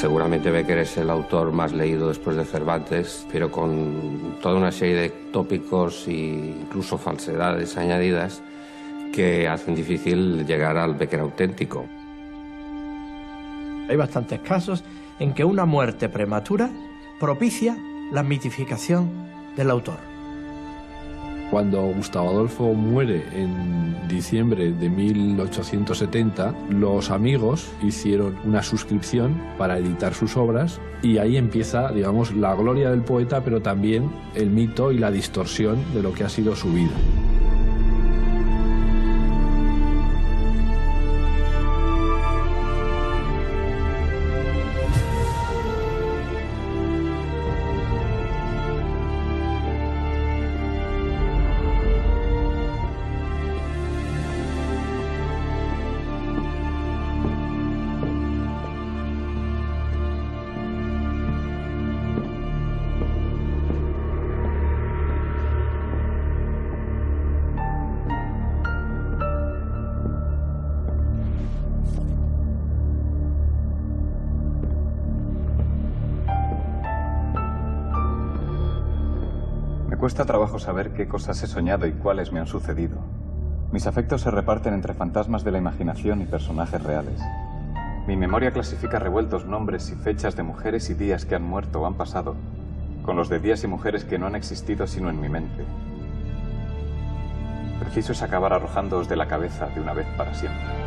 Seguramente Bécquer es el autor más leído después de Cervantes, pero con toda una serie de tópicos e incluso falsedades añadidas que hacen difícil llegar al Bécquer auténtico. Hay bastantes casos en que una muerte prematura propicia la mitificación del autor. Cuando Gustavo Adolfo muere en diciembre de 1870, los amigos hicieron una suscripción para editar sus obras y ahí empieza, digamos, la gloria del poeta, pero también el mito y la distorsión de lo que ha sido su vida. Me cuesta trabajo saber qué cosas he soñado y cuáles me han sucedido. Mis afectos se reparten entre fantasmas de la imaginación y personajes reales. Mi memoria clasifica revueltos nombres y fechas de mujeres y días que han muerto o han pasado, con los de días y mujeres que no han existido sino en mi mente. Preciso es acabar arrojándoos de la cabeza de una vez para siempre.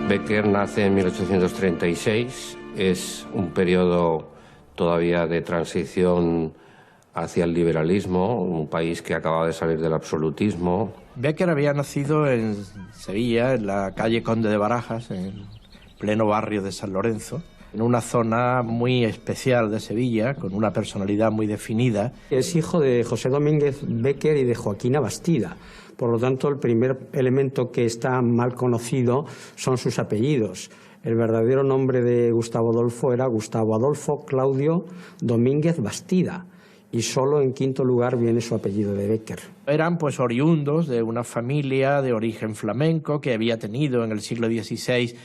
Bécquer nace en 1836, es un periodo todavía de transición hacia el liberalismo, un país que acababa de salir del absolutismo. Bécquer había nacido en Sevilla, en la calle Conde de Barajas, en pleno barrio de San Lorenzo, en una zona muy especial de Sevilla, con una personalidad muy definida. Es hijo de José Domínguez Bécquer y de Joaquina Bastida. Por lo tanto, el primer elemento que está mal conocido son sus apellidos. El verdadero nombre de Gustavo Adolfo era Gustavo Adolfo Claudio Domínguez Bastida, y solo en quinto lugar viene su apellido de Bécquer. Eran pues oriundos de una familia de origen flamenco que había tenido en el siglo XVI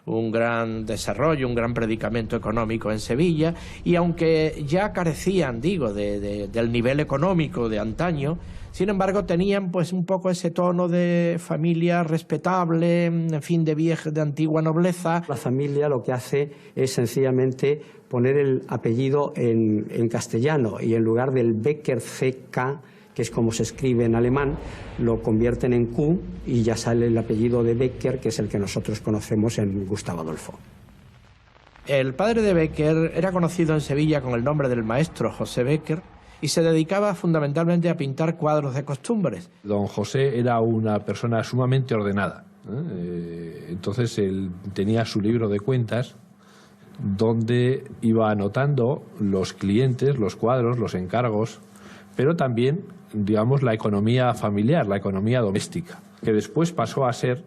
un gran desarrollo, un gran predicamento económico en Sevilla, y aunque ya carecían, digo, del nivel económico de antaño, sin embargo tenían pues un poco ese tono de familia respetable, en fin, de antigua nobleza. La familia lo que hace es sencillamente poner el apellido en castellano, y en lugar del Bécquer CK, que es como se escribe en alemán, lo convierten en Q y ya sale el apellido de Bécquer, que es el que nosotros conocemos en Gustavo Adolfo. El padre de Bécquer era conocido en Sevilla con el nombre del maestro José Bécquer y se dedicaba fundamentalmente a pintar cuadros de costumbres. Don José era una persona sumamente ordenada, entonces él tenía su libro de cuentas donde iba anotando los clientes, los cuadros, los encargos, pero también, digamos, la economía familiar, la economía doméstica, que después pasó a ser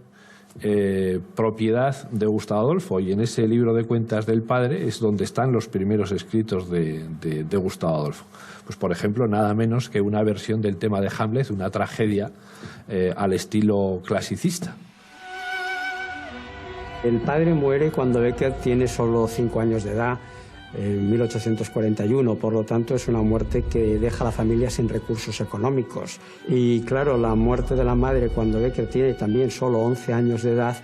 propiedad de Gustavo Adolfo, y en ese libro de cuentas del padre es donde están los primeros escritos de Gustavo Adolfo. Pues, por ejemplo, nada menos que una versión del tema de Hamlet, una tragedia al estilo clasicista. El padre muere cuando Bécquer tiene solo 5 años de edad, en 1841, por lo tanto es una muerte que deja a la familia sin recursos económicos. Y claro, la muerte de la madre cuando Bécquer tiene también solo 11 años de edad,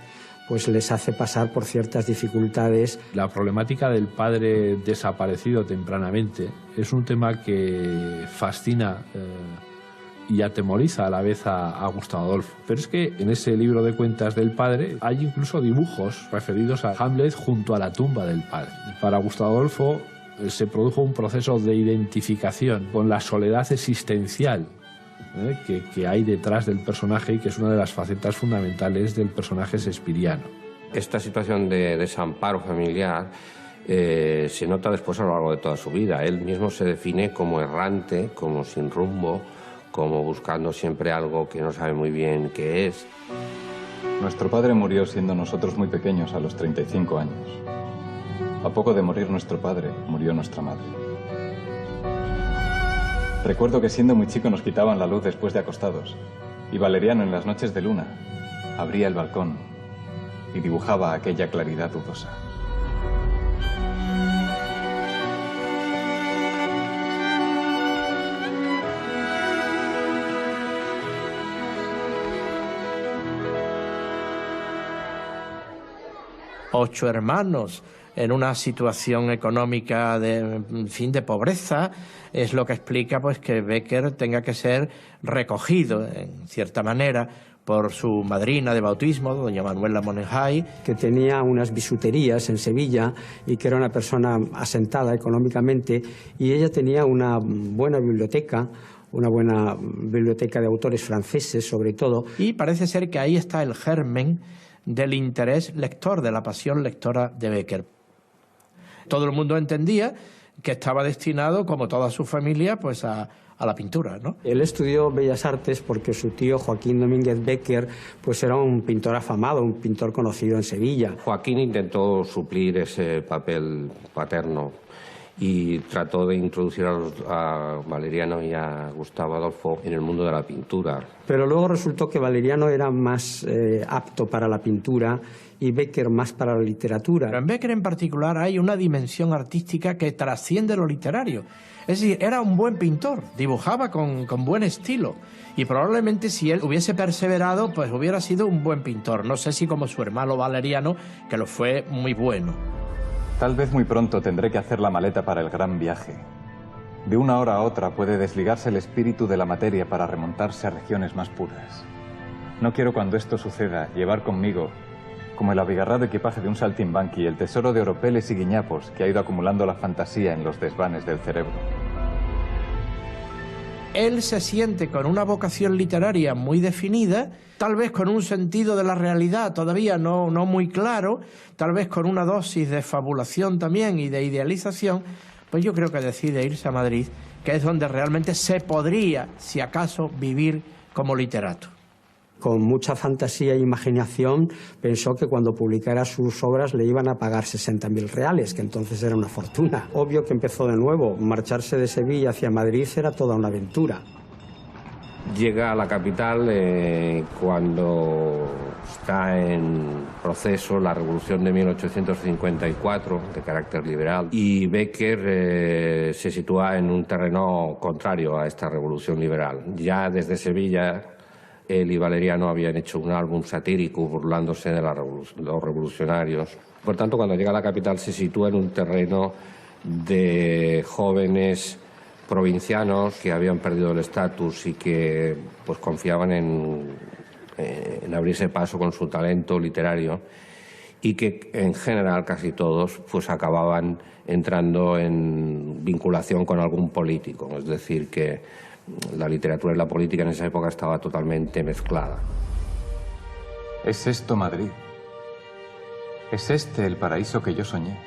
pues les hace pasar por ciertas dificultades. La problemática del padre desaparecido tempranamente es un tema que fascina y atemoriza a la vez a Gustavo Adolfo. Pero es que en ese libro de cuentas del padre hay incluso dibujos referidos a Hamlet junto a la tumba del padre. Para Gustavo Adolfo se produjo un proceso de identificación con la soledad existencial que hay detrás del personaje, y que es una de las facetas fundamentales del personaje shakespeariano. Esta situación de desamparo familiar se nota después a lo largo de toda su vida. Él mismo se define como errante, como sin rumbo, como buscando siempre algo que no sabe muy bien qué es. Nuestro padre murió siendo nosotros muy pequeños, a los 35 años. A poco de morir nuestro padre, murió nuestra madre. Recuerdo que siendo muy chico nos quitaban la luz después de acostados, y Valeriano en las noches de luna abría el balcón y dibujaba aquella claridad dudosa. Ocho hermanos en una situación económica de pobreza, es lo que explica pues que Bécquer tenga que ser recogido en cierta manera por su madrina de bautismo, doña Manuela Monenjay, que tenía unas bisuterías en Sevilla y que era una persona asentada económicamente, y ella tenía una buena biblioteca de autores franceses sobre todo. Y parece ser que ahí está el germen del interés lector, de la pasión lectora de Bécquer. Todo el mundo entendía que estaba destinado, como toda su familia, pues a la pintura, ¿no? Él estudió Bellas Artes porque su tío Joaquín Domínguez Bécquer pues era un pintor afamado, un pintor conocido en Sevilla. Joaquín intentó suplir ese papel paterno y trató de introducir a Valeriano y a Gustavo Adolfo en el mundo de la pintura. Pero luego resultó que Valeriano era más apto para la pintura y Bécquer más para la literatura. Pero en Bécquer en particular hay una dimensión artística que trasciende lo literario. Es decir, era un buen pintor, dibujaba con buen estilo, y probablemente si él hubiese perseverado, pues hubiera sido un buen pintor. No sé si como su hermano Valeriano, que lo fue muy bueno. Tal vez muy pronto tendré que hacer la maleta para el gran viaje. De una hora a otra puede desligarse el espíritu de la materia para remontarse a regiones más puras. No quiero, cuando esto suceda, llevar conmigo, como el abigarrado equipaje de un saltimbanqui, el tesoro de oropeles y guiñapos que ha ido acumulando la fantasía en los desvanes del cerebro. Él se siente con una vocación literaria muy definida, tal vez con un sentido de la realidad todavía no muy claro, tal vez con una dosis de fabulación también y de idealización, pues yo creo que decide irse a Madrid, que es donde realmente se podría, si acaso, vivir como literato. Con mucha fantasía e imaginación pensó que cuando publicara sus obras le iban a pagar 60.000 reales, que entonces era una fortuna. Obvio que empezó de nuevo. Marcharse de Sevilla hacia Madrid era toda una aventura. Llega a la capital cuando está en proceso la revolución de 1854, de carácter liberal, y Bécquer se sitúa en un terreno contrario a esta revolución liberal. Ya desde Sevilla, él y Valeriano habían hecho un álbum satírico burlándose de los revolucionarios. Por tanto, cuando llega a la capital se sitúa en un terreno de jóvenes provincianos que habían perdido el estatus y que pues confiaban en abrirse paso con su talento literario, y que en general casi todos pues acababan entrando en vinculación con algún político. Es decir, que la literatura y la política en esa época estaba totalmente mezclada. ¿Es esto Madrid? ¿Es este el paraíso que yo soñé?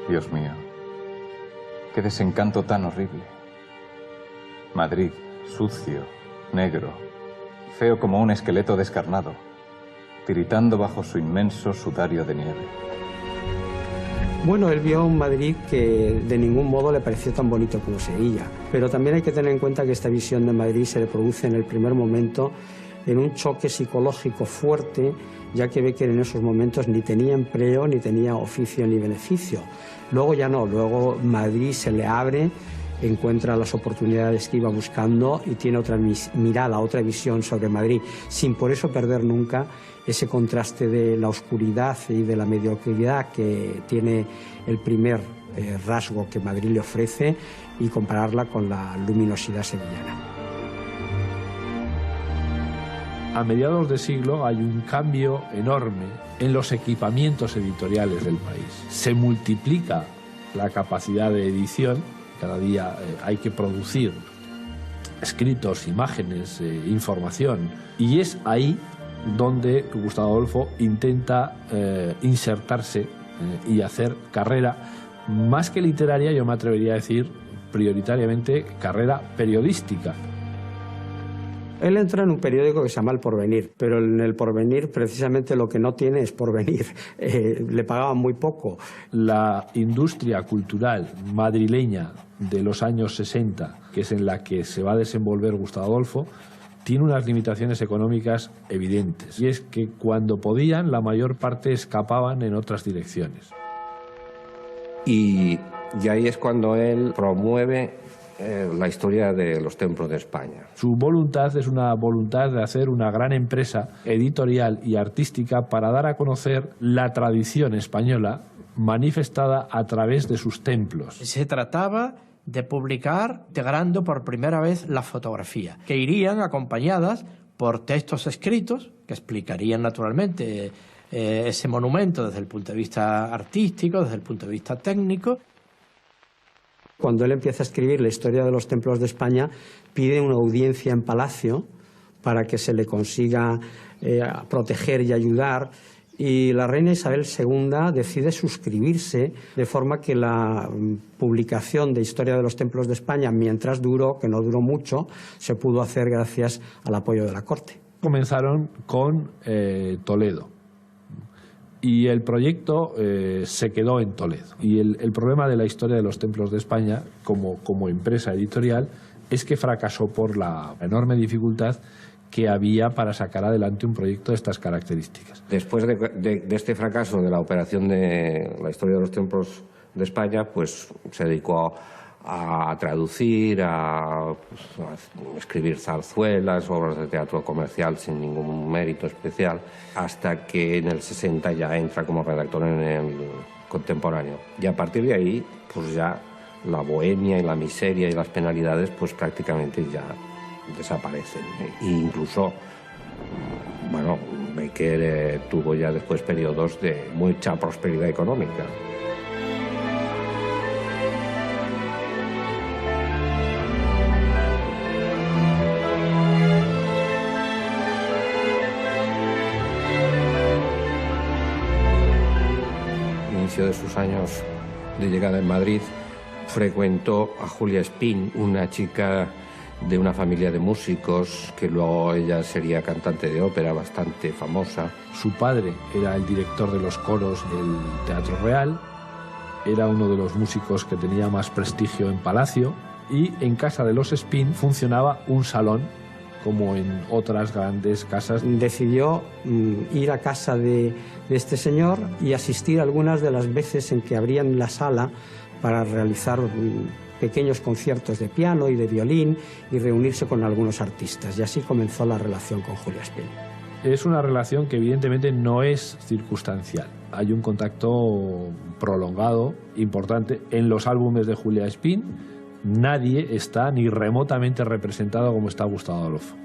Dios mío, qué desencanto tan horrible. Madrid, sucio, negro, feo como un esqueleto descarnado, tiritando bajo su inmenso sudario de nieve. Bueno, él vio un Madrid que de ningún modo le pareció tan bonito como Sevilla, pero también hay que tener en cuenta que esta visión de Madrid se le produce en el primer momento en un choque psicológico fuerte, ya que Bécquer en esos momentos ni tenía empleo, ni tenía oficio ni beneficio. Luego ya no, luego Madrid se le abre, encuentra las oportunidades que iba buscando y tiene otra mirada, otra visión sobre Madrid, sin por eso perder nunca ese contraste de la oscuridad y de la mediocridad que tiene el primer rasgo que Madrid le ofrece, y compararla con la luminosidad sevillana. A mediados de siglo hay un cambio enorme en los equipamientos editoriales del país. Se multiplica la capacidad de edición, cada día hay que producir escritos, imágenes, información, y es ahí donde Gustavo Adolfo intenta insertarse y hacer carrera, más que literaria, yo me atrevería a decir prioritariamente carrera periodística. Él entra en un periódico que se llama El Porvenir, pero en El Porvenir precisamente lo que no tiene es porvenir. Le pagaban muy poco. La industria cultural madrileña de los años 60, que es en la que se va a desenvolver Gustavo Adolfo, tiene unas limitaciones económicas evidentes. Y es que cuando podían, la mayor parte escapaban en otras direcciones. Y ahí es cuando él promueve la historia de los templos de España. Su voluntad es una voluntad de hacer una gran empresa editorial y artística para dar a conocer la tradición española manifestada a través de sus templos. Se trataba de publicar integrando por primera vez la fotografía, que irían acompañadas por textos escritos que explicarían naturalmente ese monumento desde el punto de vista artístico, desde el punto de vista técnico. Cuando él empieza a escribir la historia de los templos de España, pide una audiencia en Palacio para que se le consiga proteger y ayudar, y la reina Isabel II decide suscribirse, de forma que la publicación de Historia de los Templos de España, mientras duró, que no duró mucho, se pudo hacer gracias al apoyo de la corte. Comenzaron con Toledo. Y el proyecto se quedó en Toledo. Y el problema de la Historia de los Templos de España, como empresa editorial, es que fracasó por la enorme dificultad que había para sacar adelante un proyecto de estas características. Después de este fracaso de la operación de la Historia de los Templos de España, pues se dedicó a traducir, a escribir zarzuelas, obras de teatro comercial sin ningún mérito especial, hasta que en el 60 ya entra como redactor en el Contemporáneo. Y a partir de ahí, pues ya la bohemia y la miseria y las penalidades pues prácticamente ya desaparecen. E incluso, bueno, Bécquer tuvo ya después periodos de mucha prosperidad económica. De sus años de llegada en Madrid, frecuentó a Julia Espín, una chica de una familia de músicos, que luego ella sería cantante de ópera bastante famosa. Su padre era el director de los coros del Teatro Real, era uno de los músicos que tenía más prestigio en Palacio, y en casa de los Espín funcionaba un salón, como en otras grandes casas. Decidió ir a casa de este señor y asistir algunas de las veces en que abrían la sala para realizar pequeños conciertos de piano y de violín y reunirse con algunos artistas. Y así comenzó la relación con Julia Espín. Es una relación que evidentemente no es circunstancial. Hay un contacto prolongado, importante. En los álbumes de Julia Espín nadie está ni remotamente representado como está Gustavo Adolfo.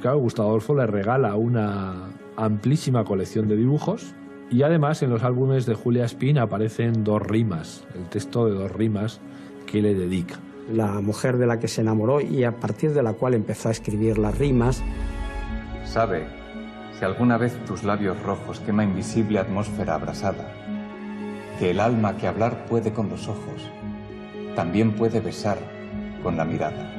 Claro, Gustavo Adolfo le regala una amplísima colección de dibujos y además en los álbumes de Julia Espín aparecen 2 rimas, el texto de 2 rimas que le dedica. La mujer de la que se enamoró y a partir de la cual empezó a escribir las rimas. Sabe, si alguna vez tus labios rojos quema invisible atmósfera abrasada, que el alma que hablar puede con los ojos, también puede besar con la mirada.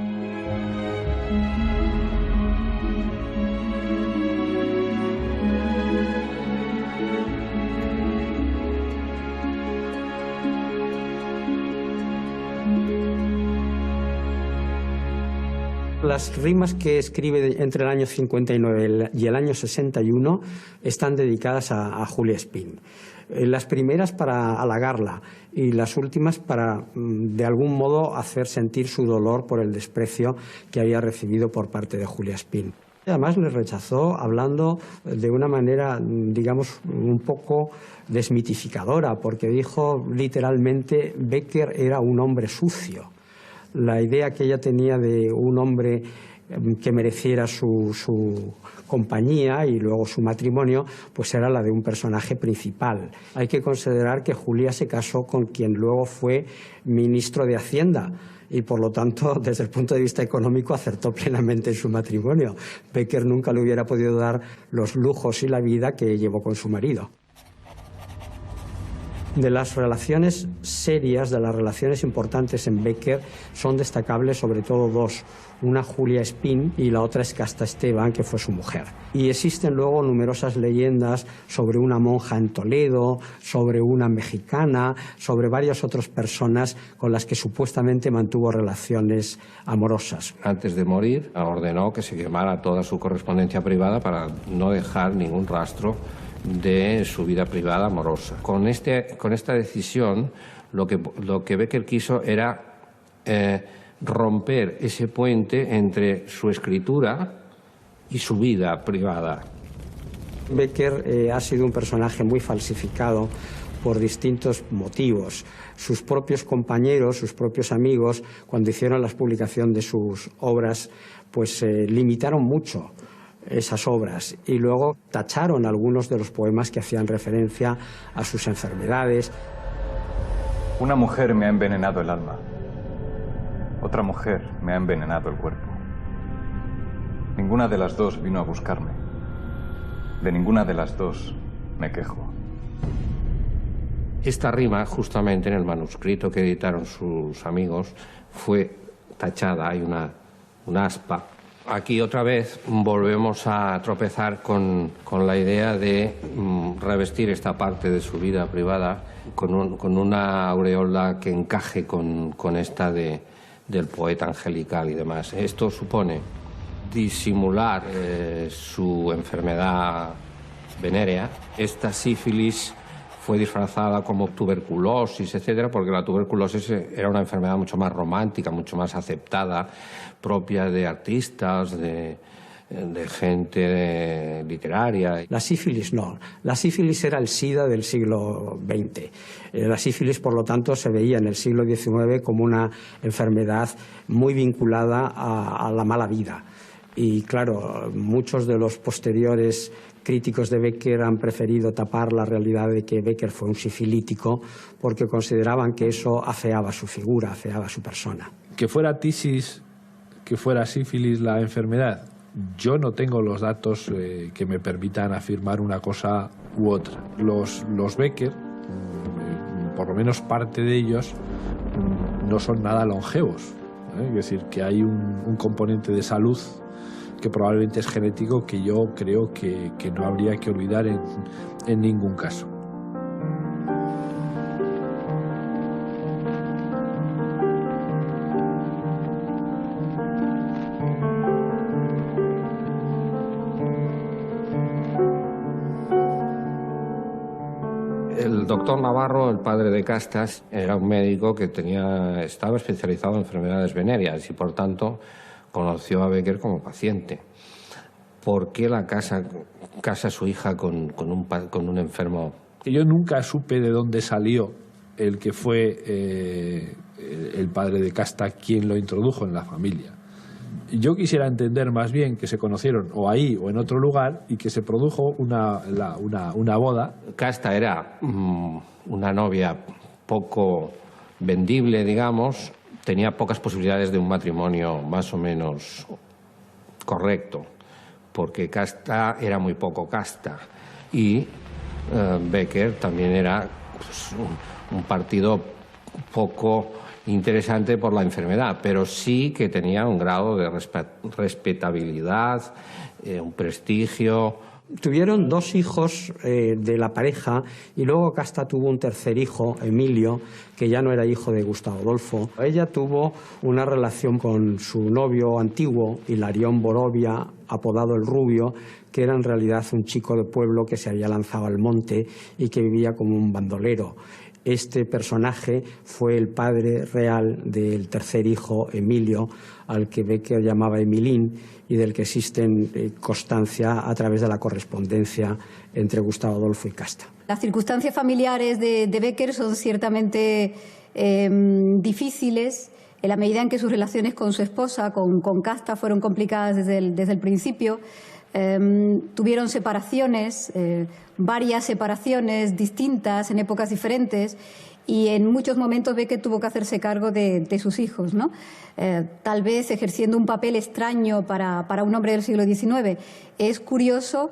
Las rimas que escribe entre el año 59 y el año 61 están dedicadas a Julia Espín. Las primeras para halagarla y las últimas para, de algún modo, hacer sentir su dolor por el desprecio que había recibido por parte de Julia Espín. Además, le rechazó hablando de una manera, digamos, un poco desmitificadora, porque dijo literalmente Bécquer era un hombre sucio. La idea que ella tenía de un hombre que mereciera su compañía y luego su matrimonio, pues era la de un personaje principal. Hay que considerar que Julia se casó con quien luego fue ministro de Hacienda y, por lo tanto, desde el punto de vista económico, acertó plenamente en su matrimonio. Bécquer nunca le hubiera podido dar los lujos y la vida que llevó con su marido. De las relaciones serias, de las relaciones importantes en Becker, son destacables sobre todo dos. Una Julia Espín y la otra es Casta Esteban, que fue su mujer. Y existen luego numerosas leyendas sobre una monja en Toledo, sobre una mexicana, sobre varias otras personas con las que supuestamente mantuvo relaciones amorosas. Antes de morir, ordenó que se quemara toda su correspondencia privada para no dejar ningún rastro de su vida privada amorosa. Con esta decisión, lo que Becker quiso era romper ese puente entre su escritura y su vida privada. Becker ha sido un personaje muy falsificado por distintos motivos. Sus propios compañeros, sus propios amigos, cuando hicieron la publicación de sus obras, pues limitaron mucho esas obras y luego tacharon algunos de los poemas que hacían referencia a sus enfermedades. Una mujer me ha envenenado el alma. Otra mujer me ha envenenado el cuerpo. Ninguna de las dos vino a buscarme. De ninguna de las dos me quejo. Esta rima, justamente en el manuscrito que editaron sus amigos, fue tachada, hay una aspa. Aquí otra vez volvemos a tropezar con la idea de revestir esta parte de su vida privada con una aureola que encaje con esta del poeta angelical y demás. Esto supone disimular su enfermedad venérea. Esta sífilis fue disfrazada como tuberculosis, etcétera, porque la tuberculosis era una enfermedad mucho más romántica, mucho más aceptada, propia de artistas, de gente literaria. La sífilis no. La sífilis era el SIDA del siglo XX. La sífilis, por lo tanto, se veía en el siglo XIX como una enfermedad muy vinculada a la mala vida. Y claro, muchos de los posteriores críticos de Becker han preferido tapar la realidad de que Becker fue un sifilítico porque consideraban que eso afeaba su figura, afeaba su persona. Que fuera tisis, que fuera sífilis la enfermedad, yo no tengo los datos que me permitan afirmar una cosa u otra. Los Becker, por lo menos parte de ellos, no son nada longevos. Es decir, que hay un componente de salud que probablemente es genético, que yo creo que no habría que olvidar en ningún caso. El doctor Navarro, el padre de Castas, era un médico que estaba especializado en enfermedades venéreas y, por tanto, conoció a Becker como paciente. ¿Por qué la casa a su hija con un enfermo? Yo nunca supe de dónde salió el que fue el padre de Casta quien lo introdujo en la familia. Yo quisiera entender más bien que se conocieron o ahí o en otro lugar y que se produjo una boda. Casta era una novia poco vendible, digamos. Tenía pocas posibilidades de un matrimonio más o menos correcto, porque Casta era muy poco casta y Becker también era pues, un partido poco interesante por la enfermedad, pero sí que tenía un grado de respetabilidad, un prestigio. Tuvieron dos hijos de la pareja y luego Casta tuvo un tercer hijo, Emilio, que ya no era hijo de Gustavo Adolfo. Ella tuvo una relación con su novio antiguo, Hilarión Borovia, apodado El Rubio, que era en realidad un chico de pueblo que se había lanzado al monte y que vivía como un bandolero. Este personaje fue el padre real del tercer hijo, Emilio, al que Becker llamaba Emilín y del que existe constancia a través de la correspondencia entre Gustavo Adolfo y Casta. Las circunstancias familiares de Becker son ciertamente difíciles en la medida en que sus relaciones con su esposa, con Casta, fueron complicadas desde el principio. Tuvieron separaciones, varias separaciones distintas en épocas diferentes y en muchos momentos Becker tuvo que hacerse cargo de sus hijos, ¿no? Tal vez ejerciendo un papel extraño para un hombre del siglo XIX. Es curioso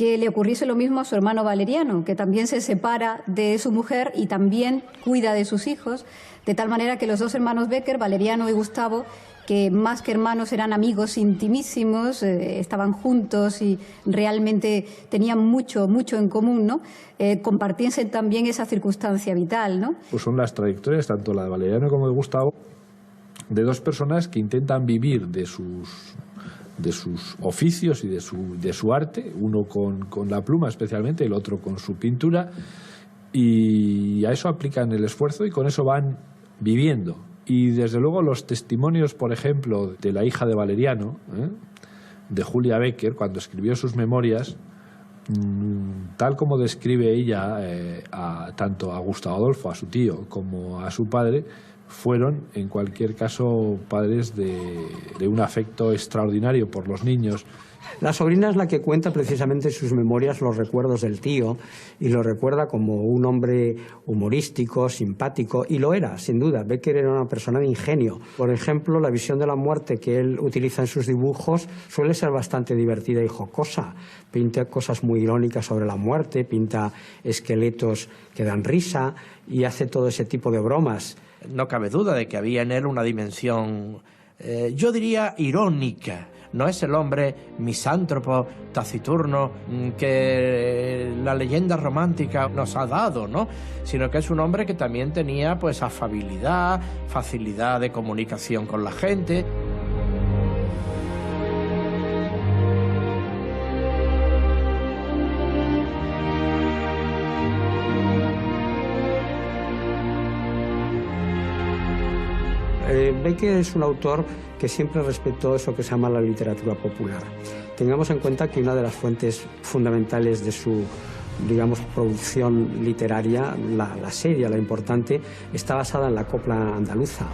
que le ocurriese lo mismo a su hermano Valeriano, que también se separa de su mujer y también cuida de sus hijos, de tal manera que los dos hermanos Bécquer, Valeriano y Gustavo, que más que hermanos eran amigos intimísimos, estaban juntos y realmente tenían mucho en común, ¿no? Compartiesen también esa circunstancia vital, ¿no? Pues son las trayectorias, tanto la de Valeriano como de Gustavo, de dos personas que intentan vivir de sus oficios y de su arte, uno con la pluma especialmente, el otro con su pintura, y a eso aplican el esfuerzo y con eso van viviendo. Y desde luego los testimonios, por ejemplo, de la hija de Valeriano, de Julia Bécquer, cuando escribió sus memorias, tal como describe ella tanto a Gustavo Adolfo, a su tío, como a su padre, fueron, en cualquier caso, padres de un afecto extraordinario por los niños. La sobrina es la que cuenta precisamente en sus memorias los recuerdos del tío y lo recuerda como un hombre humorístico, simpático, y lo era, sin duda. Bécquer era una persona de ingenio. Por ejemplo, la visión de la muerte que él utiliza en sus dibujos suele ser bastante divertida y jocosa. Pinta cosas muy irónicas sobre la muerte, pinta esqueletos que dan risa y hace todo ese tipo de bromas. No cabe duda de que había en él una dimensión, yo diría, irónica. No es el hombre misántropo, taciturno, que la leyenda romántica nos ha dado, ¿no? Sino que es un hombre que también tenía, pues, afabilidad, facilidad de comunicación con la gente. Bécquer es un autor que siempre respetó eso que se llama la literatura popular. Tengamos en cuenta que una de las fuentes fundamentales de su, digamos, producción literaria, la seria, la importante, está basada en la copla andaluza.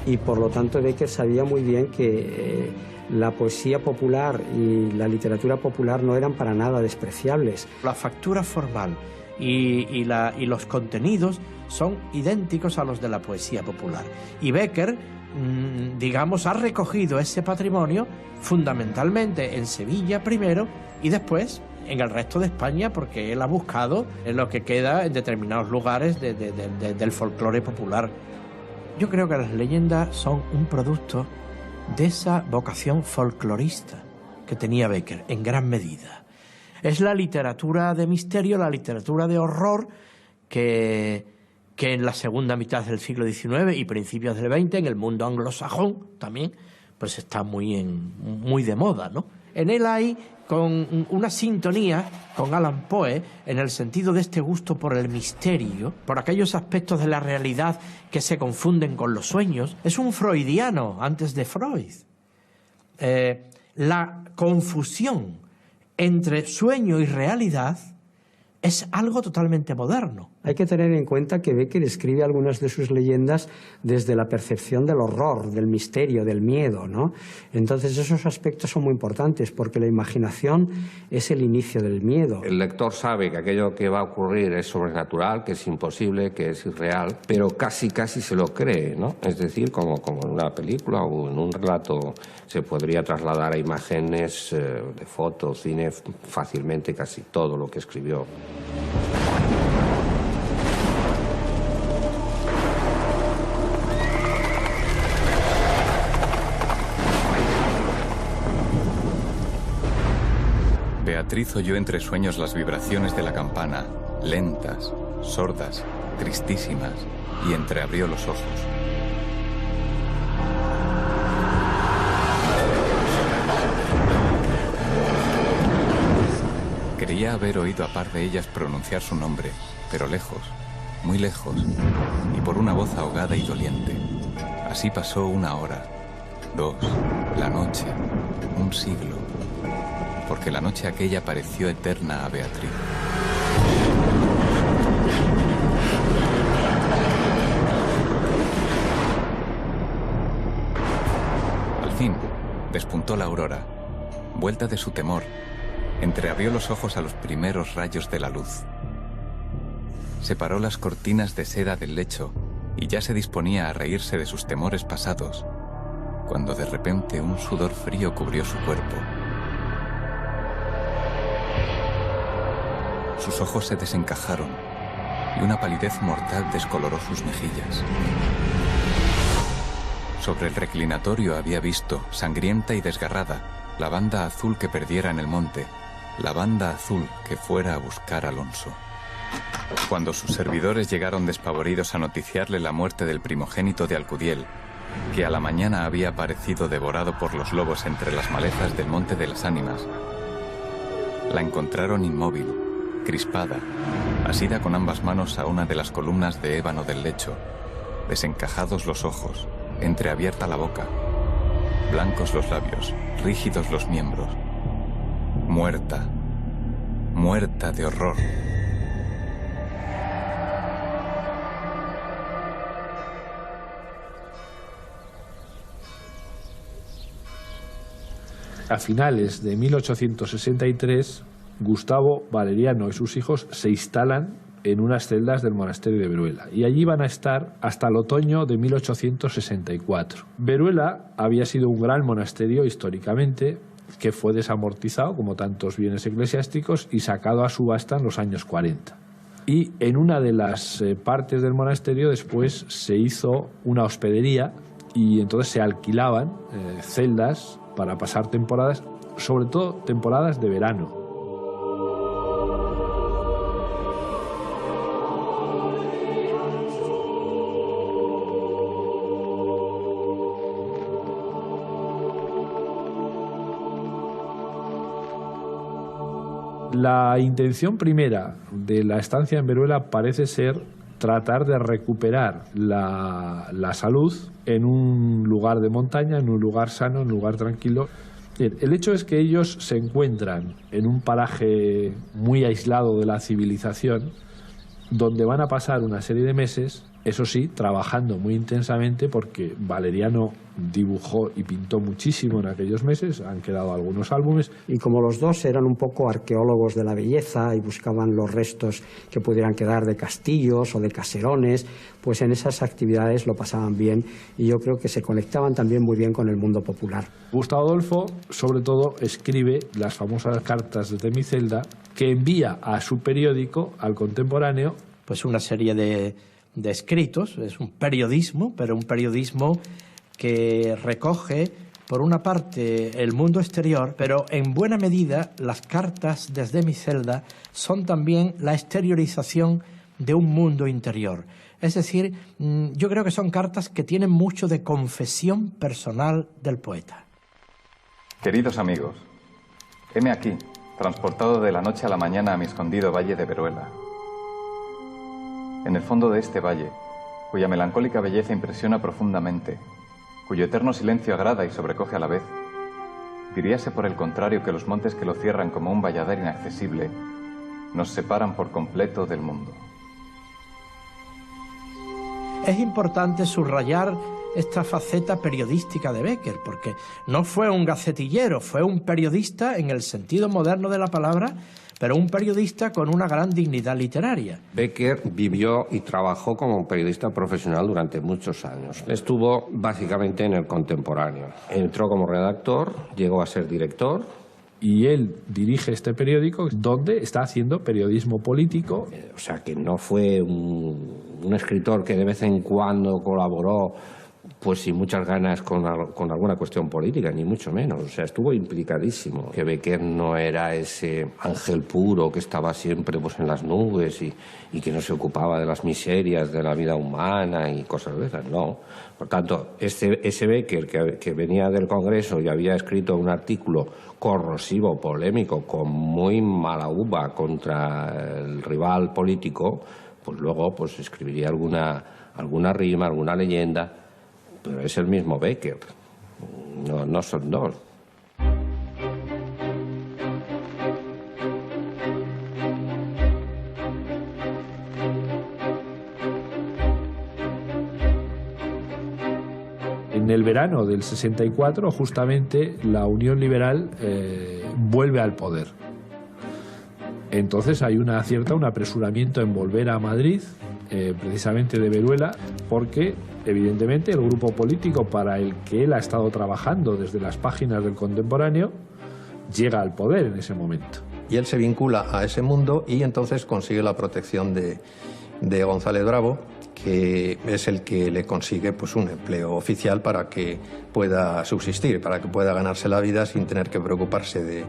Y por lo tanto Bécquer sabía muy bien que la poesía popular y la literatura popular no eran para nada despreciables. La factura formal y los contenidos son idénticos a los de la poesía popular. Y Bécquer, digamos, ha recogido ese patrimonio fundamentalmente en Sevilla primero y después en el resto de España, porque él ha buscado en lo que queda en determinados lugares del folclore popular. Yo creo que las leyendas son un producto de esa vocación folclorista que tenía Bécquer en gran medida. Es la literatura de misterio, la literatura de horror que en la segunda mitad del siglo XIX y principios del XX, en el mundo anglosajón también, pues está muy de moda, ¿no? En él hay con una sintonía con Allan Poe en el sentido de este gusto por el misterio, por aquellos aspectos de la realidad que se confunden con los sueños. Es un freudiano antes de Freud. La confusión entre sueño y realidad es algo totalmente moderno. Hay que tener en cuenta que Bécquer escribe algunas de sus leyendas desde la percepción del horror, del misterio, del miedo, ¿no? Entonces esos aspectos son muy importantes porque la imaginación es el inicio del miedo. El lector sabe que aquello que va a ocurrir es sobrenatural, que es imposible, que es irreal, pero casi se lo cree, ¿no? Es decir, como en una película o en un relato se podría trasladar a imágenes de fotos, cine, fácilmente casi todo lo que escribió. Beatriz oyó entre sueños las vibraciones de la campana, lentas, sordas, tristísimas, y entreabrió los ojos. Creía haber oído a par de ellas pronunciar su nombre, pero lejos, muy lejos, y por una voz ahogada y doliente. Así pasó 1 hora, 2, la noche, 1 siglo, porque la noche aquella pareció eterna a Beatriz. Al fin, despuntó la aurora, vuelta de su temor. Entreabrió los ojos a los primeros rayos de la luz. Separó las cortinas de seda del lecho y ya se disponía a reírse de sus temores pasados, cuando de repente un sudor frío cubrió su cuerpo. sus ojos se desencajaron y una palidez mortal descoloró sus mejillas. Sobre el reclinatorio había visto, sangrienta y desgarrada, la banda azul que perdiera en el monte, la banda azul que fuera a buscar a Alonso. Cuando sus servidores llegaron despavoridos a noticiarle la muerte del primogénito de Alcudiel, que a la mañana había aparecido devorado por los lobos entre las malezas del Monte de las Ánimas, la encontraron inmóvil, crispada, asida con ambas manos a una de las columnas de ébano del lecho, desencajados los ojos, entreabierta la boca, blancos los labios, rígidos los miembros, muerta, muerta de horror. A finales de 1863, Gustavo Valeriano y sus hijos se instalan en unas celdas del monasterio de Veruela y allí van a estar hasta el otoño de 1864. Veruela había sido un gran monasterio históricamente que fue desamortizado como tantos bienes eclesiásticos y sacado a subasta en los años 40. Y en una de las partes del monasterio después se hizo una hospedería y entonces se alquilaban celdas para pasar temporadas, sobre todo temporadas de verano. La intención primera de la estancia en Veruela parece ser tratar de recuperar la salud en un lugar de montaña, en un lugar sano, en un lugar tranquilo. El hecho es que ellos se encuentran en un paraje muy aislado de la civilización, donde van a pasar una serie de meses, eso sí, trabajando muy intensamente, porque Valeriano dibujó y pintó muchísimo en aquellos meses, han quedado algunos álbumes. Y como los dos eran un poco arqueólogos de la belleza y buscaban los restos que pudieran quedar de castillos o de caserones, pues en esas actividades lo pasaban bien y yo creo que se conectaban también muy bien con el mundo popular. Gustavo Adolfo, sobre todo, escribe las famosas cartas desde mi celda que envía a su periódico, al Contemporáneo, pues una serie de escritos. Es un periodismo, pero un periodismo que recoge, por una parte, el mundo exterior, pero en buena medida las cartas desde mi celda son también la exteriorización de un mundo interior. Es decir, yo creo que son cartas que tienen mucho de confesión personal del poeta. Queridos amigos, heme aquí, transportado de la noche a la mañana a mi escondido valle de Veruela. En el fondo de este valle, cuya melancólica belleza impresiona profundamente, cuyo eterno silencio agrada y sobrecoge a la vez, diríase por el contrario que los montes que lo cierran como un valladar inaccesible nos separan por completo del mundo. Es importante subrayar esta faceta periodística de Bécquer, porque no fue un gacetillero, fue un periodista en el sentido moderno de la palabra, pero un periodista con una gran dignidad literaria. Bécquer vivió y trabajó como periodista profesional durante muchos años. Estuvo básicamente en el Contemporáneo. Entró como redactor, llegó a ser director. Y él dirige este periódico donde está haciendo periodismo político. O sea, que no fue un escritor que de vez en cuando colaboró pues sin muchas ganas con alguna cuestión política, ni mucho menos. O sea, estuvo implicadísimo. Que Bécquer no era ese ángel puro que estaba siempre pues en las nubes y que no se ocupaba de las miserias de la vida humana y cosas de esas, no. Por tanto, ese Bécquer que venía del Congreso y había escrito un artículo corrosivo, polémico, con muy mala uva contra el rival político, pues luego pues escribiría alguna rima, alguna leyenda. Pero es el mismo Bécquer, no son dos. En el verano del 64, justamente, la Unión Liberal vuelve al poder. Entonces hay un apresuramiento en volver a Madrid, precisamente de Veruela, porque evidentemente el grupo político para el que él ha estado trabajando desde las páginas del Contemporáneo llega al poder en ese momento. Y él se vincula a ese mundo y entonces consigue la protección de González Bravo, que es el que le consigue pues un empleo oficial para que pueda subsistir, para que pueda ganarse la vida sin tener que preocuparse de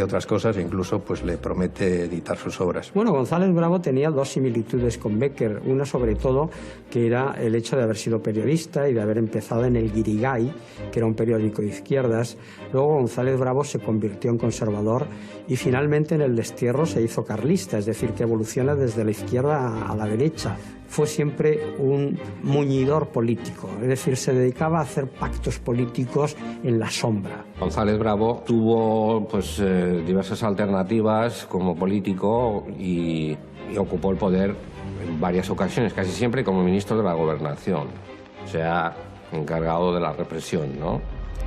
otras cosas, e incluso pues le promete editar sus obras. Bueno, González Bravo tenía dos similitudes con Bécquer, una sobre todo que era el hecho de haber sido periodista y de haber empezado en el Guirigay, que era un periódico de izquierdas. Luego González Bravo se convirtió en conservador y finalmente en El Destierro se hizo carlista, es decir, que evoluciona desde la izquierda a la derecha. Fue siempre un muñidor político, es decir, se dedicaba a hacer pactos políticos en la sombra. González Bravo tuvo pues, diversas alternativas como político y ocupó el poder en varias ocasiones, casi siempre como ministro de la Gobernación, o sea, encargado de la represión, ¿no?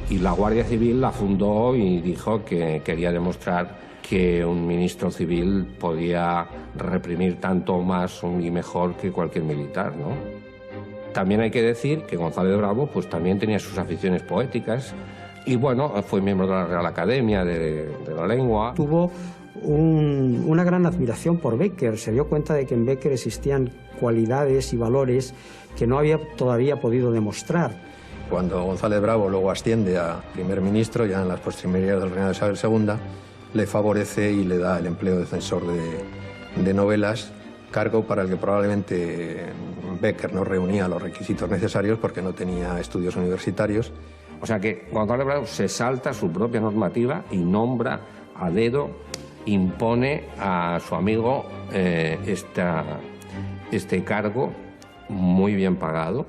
Y la Guardia Civil la fundó y dijo que quería demostrar que un ministro civil podía reprimir tanto más y mejor que cualquier militar, ¿no? También hay que decir que González Bravo pues, también tenía sus aficiones poéticas y, bueno, fue miembro de la Real Academia de la Lengua. Tuvo una gran admiración por Bécquer, se dio cuenta de que en Bécquer existían cualidades y valores que no había todavía podido demostrar. Cuando González Bravo luego asciende a primer ministro, ya en las postrimerías del reinado de Isabel II, le favorece y le da el empleo de censor de novelas, cargo para el que probablemente Bécquer no reunía los requisitos necesarios porque no tenía estudios universitarios. O sea que González Bravo se salta su propia normativa y nombra a dedo, impone a su amigo este cargo muy bien pagado.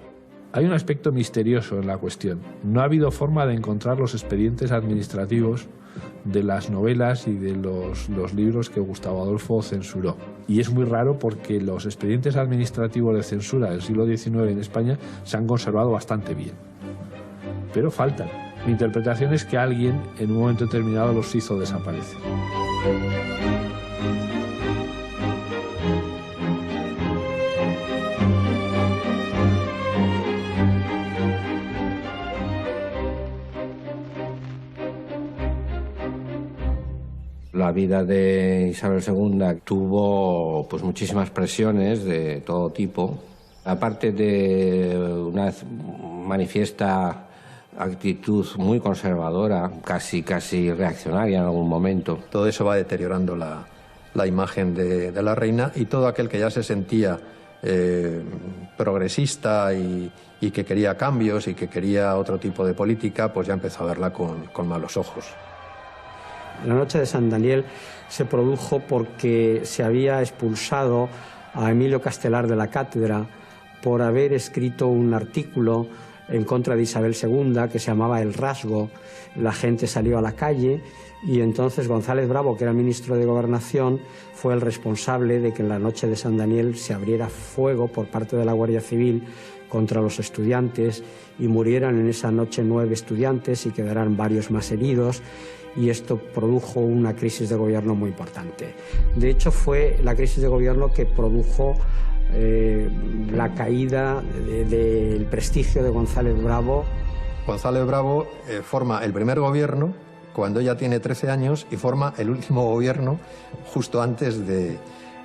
Hay un aspecto misterioso en la cuestión. No ha habido forma de encontrar los expedientes administrativos de las novelas y de los libros que Gustavo Adolfo censuró. Y es muy raro porque los expedientes administrativos de censura del siglo XIX en España se han conservado bastante bien. Pero faltan. Mi interpretación es que alguien en un momento determinado los hizo desaparecer. La vida de Isabel II tuvo pues, muchísimas presiones de todo tipo. Aparte de una manifiesta actitud muy conservadora, casi reaccionaria en algún momento. Todo eso va deteriorando la imagen de la reina, y todo aquel que ya se sentía progresista y que quería cambios y que quería otro tipo de política, pues ya empezó a verla con malos ojos. La noche de San Daniel se produjo porque se había expulsado a Emilio Castelar de la cátedra por haber escrito un artículo en contra de Isabel II que se llamaba El Rasgo. La gente salió a la calle y entonces González Bravo, que era ministro de Gobernación, fue el responsable de que en la noche de San Daniel se abriera fuego por parte de la Guardia Civil contra los estudiantes y murieran en esa noche 9 estudiantes y quedaran varios más heridos. Y esto produjo una crisis de gobierno muy importante. De hecho, fue la crisis de gobierno que produjo la caída del prestigio de González Bravo. González Bravo forma el primer gobierno cuando ella tiene 13 años y forma el último gobierno justo antes del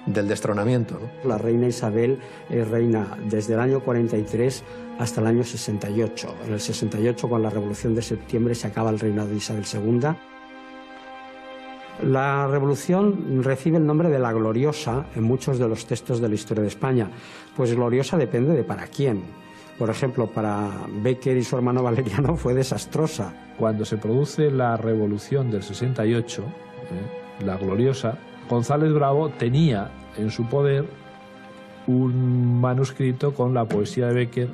destronamiento, ¿no? La reina Isabel es reina desde el año 43 hasta el año 68. En el 68, con la Revolución de Septiembre, se acaba el reinado de Isabel II. La revolución recibe el nombre de la Gloriosa en muchos de los textos de la historia de España. Pues gloriosa depende de para quién. Por ejemplo, para Bécquer y su hermano Valeriano fue desastrosa. Cuando se produce la revolución del 68, la Gloriosa, González Bravo tenía en su poder un manuscrito con la poesía de Bécquer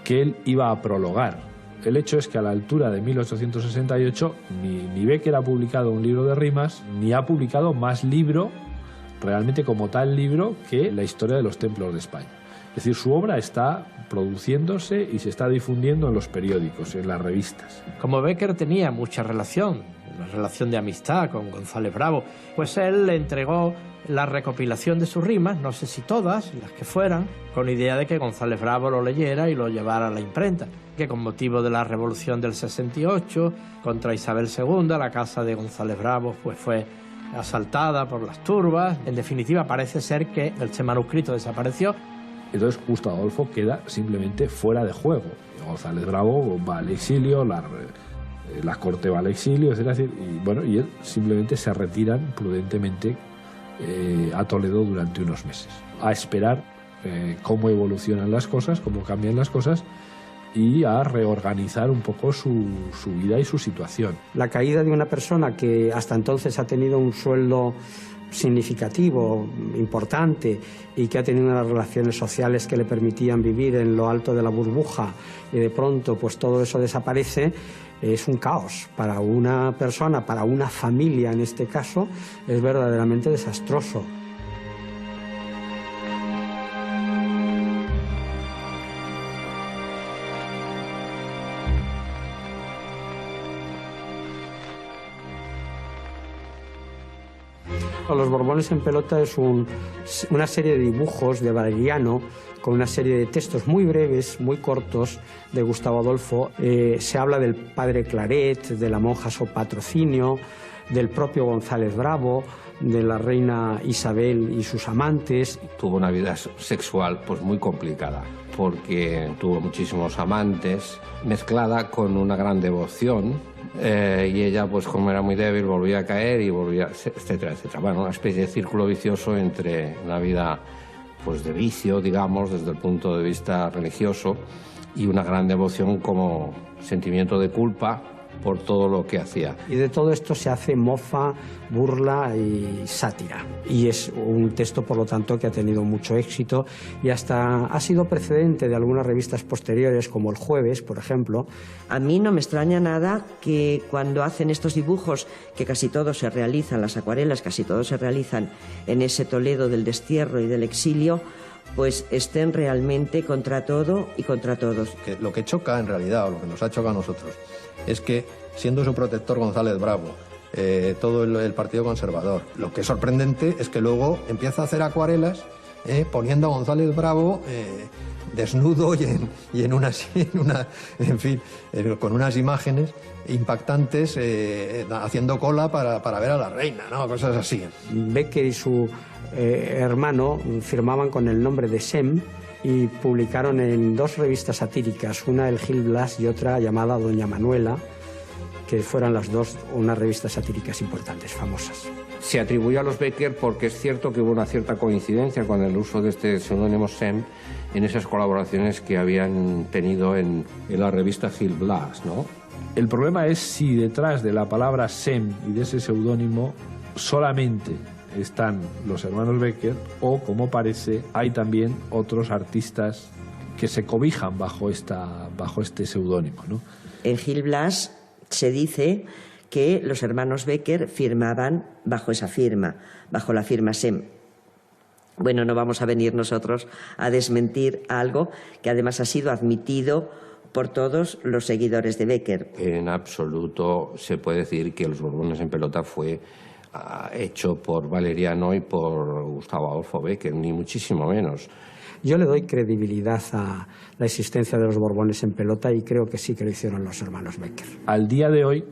que él iba a prologar. El hecho es que a la altura de 1868 ni Bécquer ha publicado un libro de rimas, ni ha publicado más libro, realmente como tal libro, que la historia de los templos de España. Es decir, su obra está produciéndose y se está difundiendo en los periódicos, en las revistas. Como Bécquer tenía mucha relación, una relación de amistad con González Bravo, pues él le entregó la recopilación de sus rimas, no sé si todas, las que fueran, con idea de que González Bravo lo leyera y lo llevara a la imprenta, que con motivo de la revolución del 68 contra Isabel II, la casa de González Bravo pues fue asaltada por las turbas. En definitiva, parece ser que ese manuscrito desapareció. Entonces Gustavo Adolfo queda simplemente fuera de juego. González Bravo va al exilio, la corte va al exilio, y él simplemente se retiran prudentemente a Toledo durante unos meses, a esperar cómo evolucionan las cosas, cómo cambian las cosas, y a reorganizar un poco su vida y su situación. La caída de una persona que hasta entonces ha tenido un sueldo significativo, importante, y que ha tenido unas relaciones sociales que le permitían vivir en lo alto de la burbuja, y de pronto pues todo eso desaparece, es un caos. Para una persona, para una familia en este caso, es verdaderamente desastroso. Los Borbones en pelota es una serie de dibujos de Valeriano con una serie de textos muy breves, muy cortos de Gustavo Adolfo. Se habla del padre Claret, de la monja Sopatrocinio, del propio González Bravo, de la reina Isabel y sus amantes. Tuvo una vida sexual pues muy complicada, porque tuvo muchísimos amantes, mezclada con una gran devoción. Y ella, pues como era muy débil, volvía a caer y volvía, etcétera, etcétera. Bueno, una especie de círculo vicioso entre una vida pues de vicio, digamos, desde el punto de vista religioso, y una gran devoción como sentimiento de culpa por todo lo que hacía. Y de todo esto se hace mofa, burla y sátira. Y es un texto, por lo tanto, que ha tenido mucho éxito y hasta ha sido precedente de algunas revistas posteriores, como El Jueves, por ejemplo. A mí no me extraña nada que cuando hacen estos dibujos, que casi todos se realizan, las acuarelas casi todos se realizan en ese Toledo del destierro y del exilio, pues estén realmente contra todo y contra todos. Lo que choca en realidad, o lo que nos ha chocado a nosotros, es que, siendo su protector González Bravo, todo el Partido Conservador, lo que es sorprendente es que luego empieza a hacer acuarelas poniendo a González Bravo desnudo con unas imágenes impactantes, haciendo cola para ver a la reina, ¿no? Cosas así. Becker y su hermano firmaban con el nombre de Sem y publicaron en dos revistas satíricas, una El Gil Blas y otra llamada Doña Manuela, que fueran las dos unas revistas satíricas importantes, famosas. Se atribuyó a los Becker porque es cierto que hubo una cierta coincidencia con el uso de este seudónimo Sem en esas colaboraciones que habían tenido en la revista Gil Blas, ¿no? El problema es si detrás de la palabra Sem y de ese seudónimo solamente están los hermanos Becker, o, como parece, hay también otros artistas que se cobijan bajo este seudónimo, ¿no? En Gil Blas se dice que los hermanos Becker firmaban bajo esa firma, bajo la firma Sem. Bueno, no vamos a venir nosotros a desmentir algo que además ha sido admitido por todos los seguidores de Becker. En absoluto se puede decir que Los Borbones en pelota fue hecho por Valeriano y por Gustavo Adolfo Becker, ni muchísimo menos. Yo le doy credibilidad a la existencia de Los Borbones en pelota y creo que sí que lo hicieron los hermanos Becker. Al día de hoy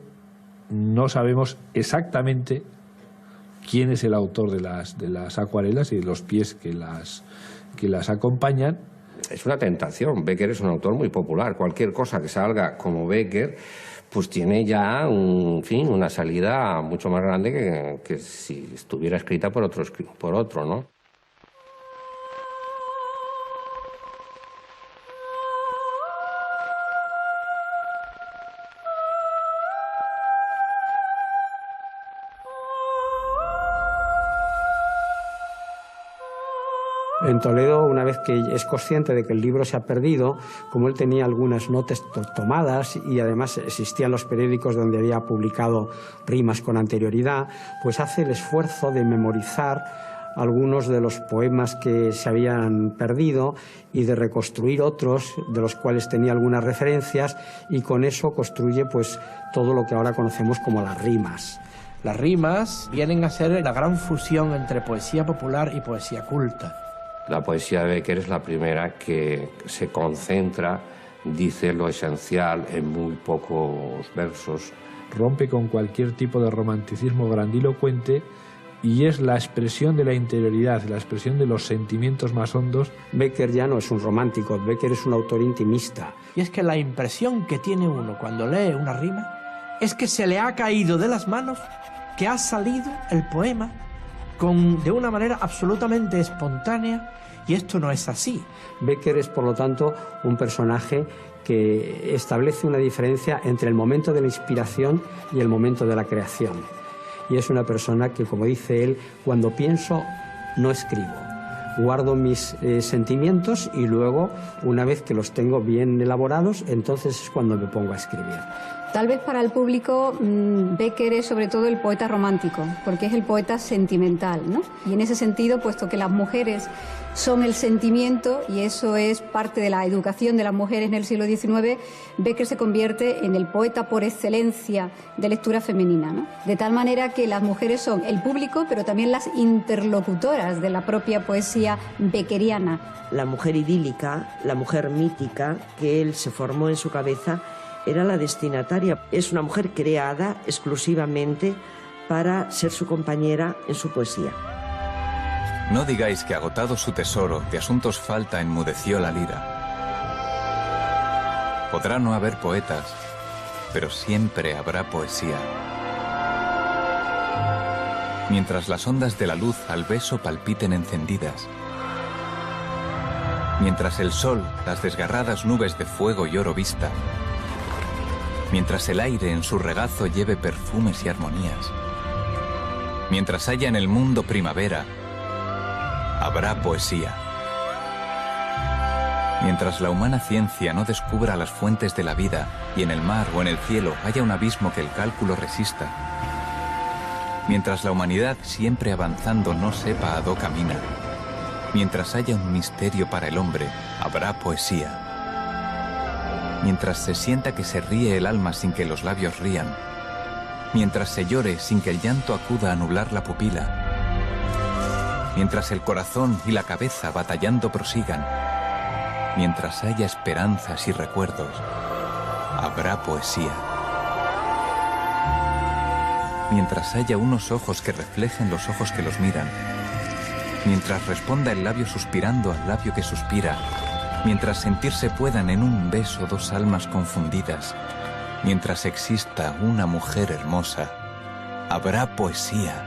no sabemos exactamente quién es el autor de las acuarelas y de los pies que las acompañan. Es una tentación. Becker es un autor muy popular. Cualquier cosa que salga como Becker pues tiene ya una salida mucho más grande que si estuviera escrita por otro, ¿no? En Toledo, una vez que es consciente de que el libro se ha perdido, como él tenía algunas notas tomadas y además existían los periódicos donde había publicado rimas con anterioridad, pues hace el esfuerzo de memorizar algunos de los poemas que se habían perdido y de reconstruir otros de los cuales tenía algunas referencias, y con eso construye pues todo lo que ahora conocemos como las rimas. Las rimas vienen a ser la gran fusión entre poesía popular y poesía culta. La poesía de Becker es la primera que se concentra, dice lo esencial en muy pocos versos. Rompe con cualquier tipo de romanticismo grandilocuente y es la expresión de la interioridad, la expresión de los sentimientos más hondos. Becker ya no es un romántico, Becker es un autor intimista. Y es que la impresión que tiene uno cuando lee una rima es que se le ha caído de las manos, que ha salido el poema de una manera absolutamente espontánea, y esto no es así. Becker es, por lo tanto, un personaje que establece una diferencia entre el momento de la inspiración y el momento de la creación. Y es una persona que, como dice él, cuando pienso, no escribo. Guardo mis sentimientos y luego, una vez que los tengo bien elaborados, entonces es cuando me pongo a escribir. Tal vez para el público Becker es sobre todo el poeta romántico, porque es el poeta sentimental, ¿no? Y en ese sentido, puesto que las mujeres son el sentimiento, y eso es parte de la educación de las mujeres en el siglo XIX, Becker se convierte en el poeta por excelencia de lectura femenina, ¿no? De tal manera que las mujeres son el público, pero también las interlocutoras de la propia poesía beckeriana. La mujer idílica, la mujer mítica que él se formó en su cabeza, era la destinataria. Es una mujer creada exclusivamente para ser su compañera en su poesía. No digáis que agotado su tesoro, de asuntos falta enmudeció la lira. Podrá no haber poetas, pero siempre habrá poesía. Mientras las ondas de la luz al beso palpiten encendidas. Mientras el sol las desgarradas nubes de fuego y oro vista. Mientras el aire en su regazo lleve perfumes y armonías. Mientras haya en el mundo primavera, habrá poesía. Mientras la humana ciencia no descubra las fuentes de la vida y en el mar o en el cielo haya un abismo que el cálculo resista. Mientras la humanidad siempre avanzando no sepa a dónde camina. Mientras haya un misterio para el hombre, habrá poesía. Mientras se sienta que se ríe el alma sin que los labios rían. Mientras se llore sin que el llanto acuda a nublar la pupila. Mientras el corazón y la cabeza batallando prosigan. Mientras haya esperanzas y recuerdos, habrá poesía. Mientras haya unos ojos que reflejen los ojos que los miran. Mientras responda el labio suspirando al labio que suspira. Mientras sentirse puedan en un beso dos almas confundidas. Mientras exista una mujer hermosa, habrá poesía.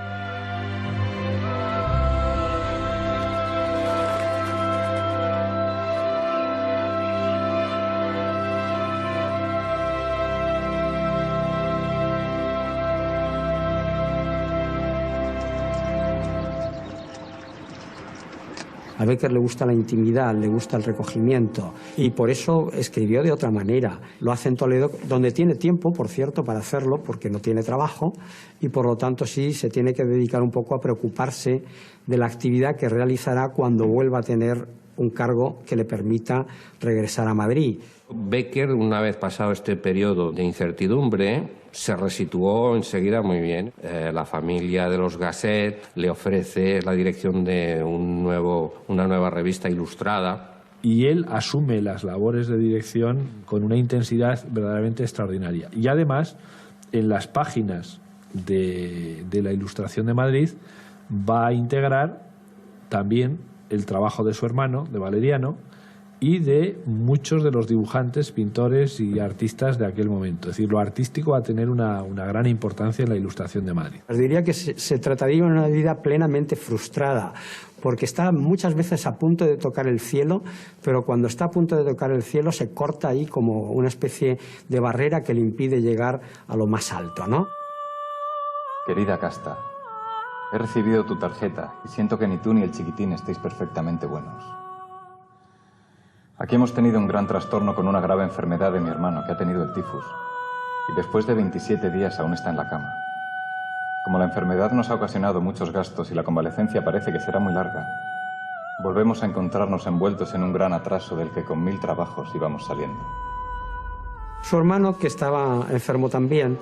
A Becker le gusta la intimidad, le gusta el recogimiento y por eso escribió de otra manera. Lo hace en Toledo, donde tiene tiempo, por cierto, para hacerlo, porque no tiene trabajo y por lo tanto sí se tiene que dedicar un poco a preocuparse de la actividad que realizará cuando vuelva a tener un cargo que le permita regresar a Madrid. Becker, una vez pasado este periodo de incertidumbre, se resituó enseguida muy bien. La familia de los Gasset le ofrece la dirección de una nueva revista ilustrada. Y él asume las labores de dirección con una intensidad verdaderamente extraordinaria. Y además, en las páginas de la Ilustración de Madrid, va a integrar también el trabajo de su hermano, de Valeriano, y de muchos de los dibujantes, pintores y artistas de aquel momento. Es decir, lo artístico va a tener una gran importancia en la Ilustración de Madrid. Os diría que se trataría de una vida plenamente frustrada, porque está muchas veces a punto de tocar el cielo, pero cuando está a punto de tocar el cielo se corta ahí como una especie de barrera que le impide llegar a lo más alto, ¿no? Querida Casta, he recibido tu tarjeta y siento que ni tú ni el chiquitín estéis perfectamente buenos. Aquí hemos tenido un gran trastorno con una grave enfermedad de mi hermano, que ha tenido el tifus, y después de 27 días aún está en la cama. Como la enfermedad nos ha ocasionado muchos gastos y la convalecencia parece que será muy larga, volvemos a encontrarnos envueltos en un gran atraso del que con 1000 trabajos íbamos saliendo. Su hermano, que estaba enfermo también,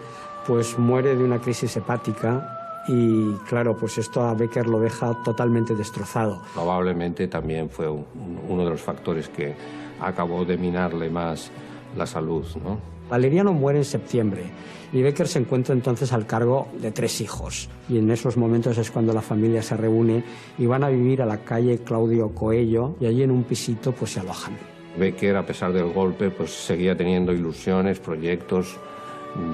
pues muere de una crisis hepática. Y claro, pues esto a Becker lo deja totalmente destrozado. Probablemente también fue uno de los factores que acabó de minarle más la salud, ¿no? Valeriano muere en septiembre y Bécquer se encuentra entonces al cargo de 3 hijos. Y en esos momentos es cuando la familia se reúne y van a vivir a la calle Claudio Coello y allí en un pisito pues se alojan. Bécquer, a pesar del golpe, pues seguía teniendo ilusiones, proyectos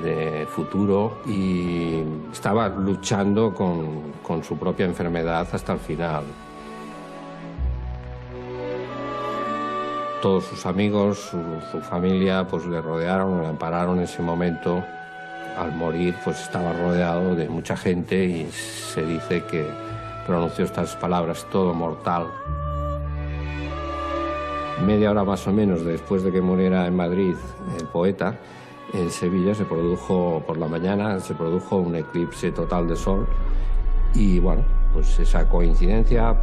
de futuro y estaba luchando con su propia enfermedad hasta el final. Todos sus amigos, su familia, pues le rodearon, le ampararon en ese momento. Al morir, pues estaba rodeado de mucha gente y se dice que pronunció estas palabras: todo mortal. Media hora más o menos después de que muriera en Madrid el poeta, en Sevilla se produjo, por la mañana, se produjo un eclipse total de sol y bueno, pues esa coincidencia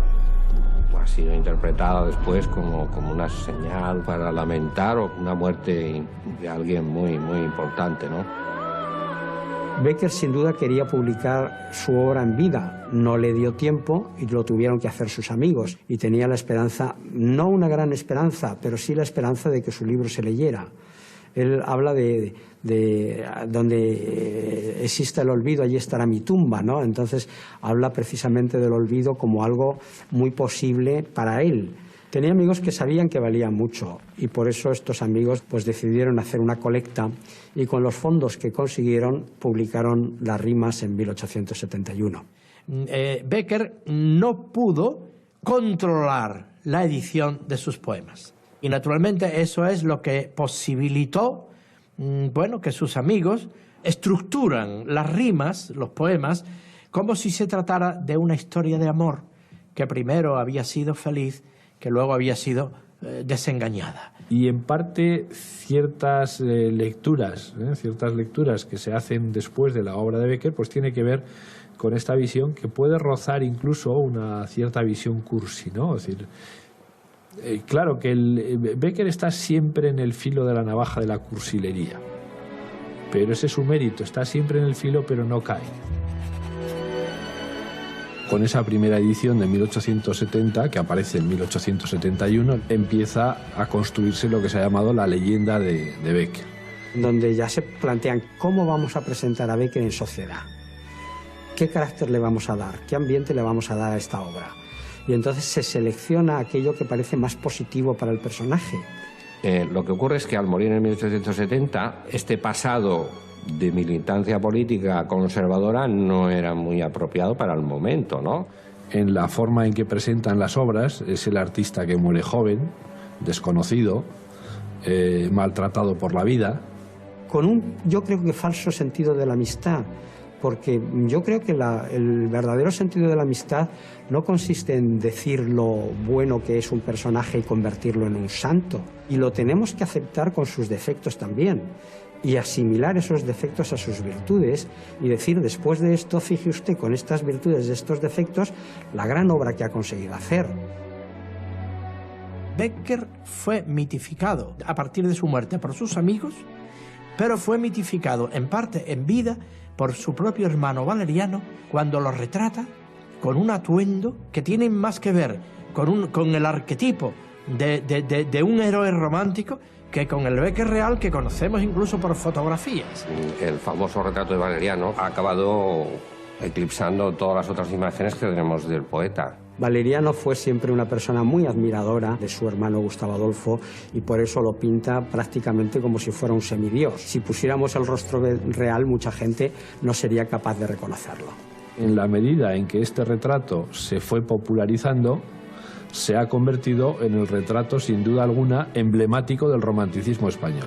ha sido interpretada después como una señal para lamentar una muerte de alguien muy, muy importante, ¿no? Bécquer sin duda quería publicar su obra en vida, no le dio tiempo y lo tuvieron que hacer sus amigos y tenía la esperanza, no una gran esperanza, pero sí la esperanza de que su libro se leyera. Él habla de donde exista el olvido, allí estará mi tumba, ¿no? Entonces habla precisamente del olvido como algo muy posible para él. Tenía amigos que sabían que valía mucho y por eso estos amigos pues decidieron hacer una colecta y con los fondos que consiguieron publicaron Las rimas en 1871. Bécquer no pudo controlar la edición de sus poemas. Y naturalmente eso es lo que posibilitó bueno, que sus amigos estructuran las rimas, los poemas, como si se tratara de una historia de amor que primero había sido feliz, que luego había sido desengañada. Y en parte ciertas lecturas que se hacen después de la obra de Bécquer, pues tiene que ver con esta visión que puede rozar incluso una cierta visión cursi, ¿no? Es decir, claro que Bécquer está siempre en el filo de la navaja de la cursilería, pero ese es su mérito, está siempre en el filo pero no cae. Con esa primera edición de 1870, que aparece en 1871, empieza a construirse lo que se ha llamado la leyenda de Bécquer. Donde ya se plantean cómo vamos a presentar a Bécquer en sociedad, qué carácter le vamos a dar, qué ambiente le vamos a dar a esta obra. Y entonces se selecciona aquello que parece más positivo para el personaje. Lo que ocurre es que al morir en 1870, este pasado de militancia política conservadora no era muy apropiado para el momento, ¿no? En la forma en que presentan las obras, es el artista que muere joven, desconocido, maltratado por la vida. Con un, yo creo que falso sentido de la amistad, porque yo creo que el verdadero sentido de la amistad no consiste en decir lo bueno que es un personaje y convertirlo en un santo. Y lo tenemos que aceptar con sus defectos también. Y asimilar esos defectos a sus virtudes y decir, después de esto, fije usted con estas virtudes, estos defectos, la gran obra que ha conseguido hacer. Bécquer fue mitificado a partir de su muerte por sus amigos, pero fue mitificado en parte en vida por su propio hermano Valeriano cuando lo retrata con un atuendo que tiene más que ver con el arquetipo de un héroe romántico que con el Bécquer real que conocemos incluso por fotografías. El famoso retrato de Valeriano ha acabado eclipsando todas las otras imágenes que tenemos del poeta. Valeriano fue siempre una persona muy admiradora de su hermano Gustavo Adolfo y por eso lo pinta prácticamente como si fuera un semidios. Si pusiéramos el rostro real, mucha gente no sería capaz de reconocerlo. En la medida en que este retrato se fue popularizando, se ha convertido en el retrato, sin duda alguna, emblemático del romanticismo español.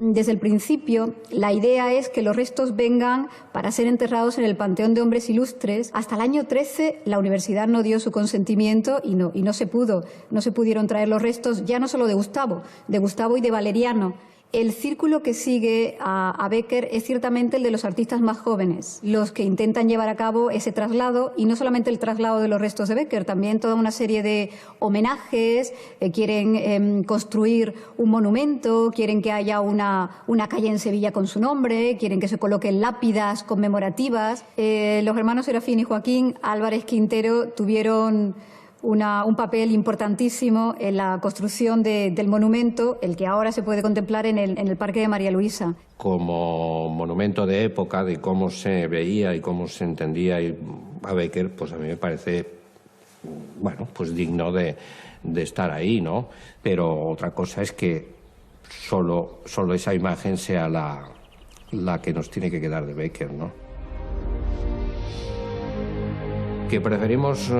Desde el principio, la idea es que los restos vengan para ser enterrados en el Panteón de Hombres Ilustres. Hasta el año 13 la universidad no dio su consentimiento y no se pudieron traer los restos, ya no solo de Gustavo y de Valeriano. El círculo que sigue a Becker es ciertamente el de los artistas más jóvenes, los que intentan llevar a cabo ese traslado, y no solamente el traslado de los restos de Becker, también toda una serie de homenajes, quieren construir un monumento, quieren que haya una calle en Sevilla con su nombre, quieren que se coloquen lápidas conmemorativas. Los hermanos Serafín y Joaquín Álvarez Quintero tuvieron un papel importantísimo en la construcción del monumento, el que ahora se puede contemplar en el Parque de María Luisa. Como monumento de época, de cómo se veía y cómo se entendía a Becker, pues a mí me parece, bueno, pues digno de estar ahí, ¿no? Pero otra cosa es que solo esa imagen sea la que nos tiene que quedar de Becker, ¿no? Que preferimos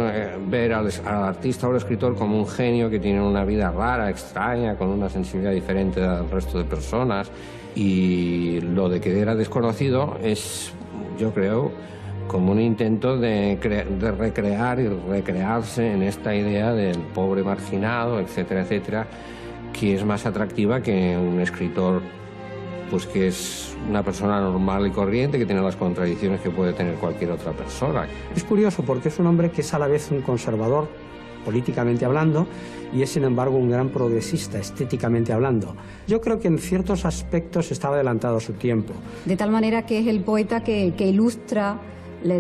ver al artista o al escritor como un genio que tiene una vida rara, extraña, con una sensibilidad diferente al resto de personas, y lo de que era desconocido es, yo creo, como un intento de recrear y recrearse en esta idea del pobre marginado, etcétera, etcétera, que es más atractiva que un escritor pues que es una persona normal y corriente, que tiene las contradicciones que puede tener cualquier otra persona. Es curioso porque es un hombre que es a la vez un conservador, políticamente hablando, y es sin embargo un gran progresista, estéticamente hablando. Yo creo que en ciertos aspectos estaba adelantado a su tiempo. De tal manera que es el poeta que ilustra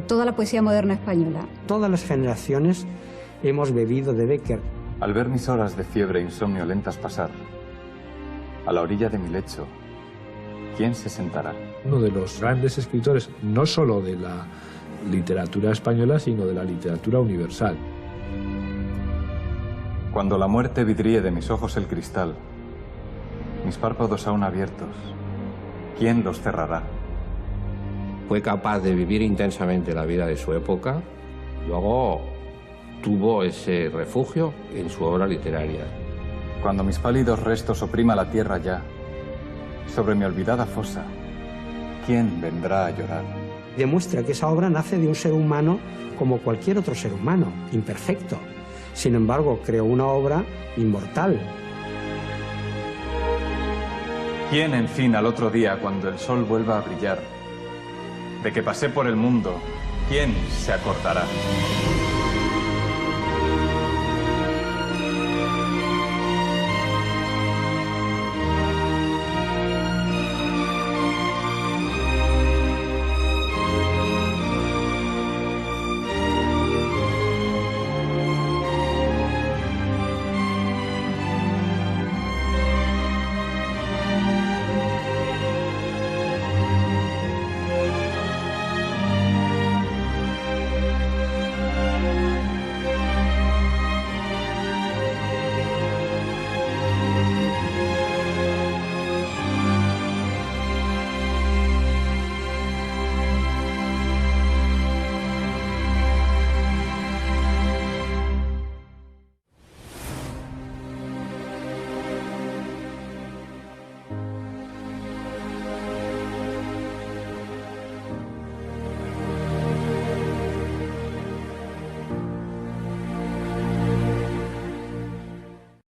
toda la poesía moderna española. Todas las generaciones hemos bebido de Becker. Al ver mis horas de fiebre e insomnio lentas pasar, a la orilla de mi lecho, ¿quién se sentará? Uno de los grandes escritores, no solo de la literatura española, sino de la literatura universal. Cuando la muerte vidríe de mis ojos el cristal, mis párpados aún abiertos, ¿quién los cerrará? Fue capaz de vivir intensamente la vida de su época, luego tuvo ese refugio en su obra literaria. Cuando mis pálidos restos oprima la tierra ya, sobre mi olvidada fosa, ¿quién vendrá a llorar? Demuestra que esa obra nace de un ser humano como cualquier otro ser humano, imperfecto. Sin embargo, creó una obra inmortal. ¿Quién, en fin, al otro día, cuando el sol vuelva a brillar, de que pasé por el mundo, quién se acordará?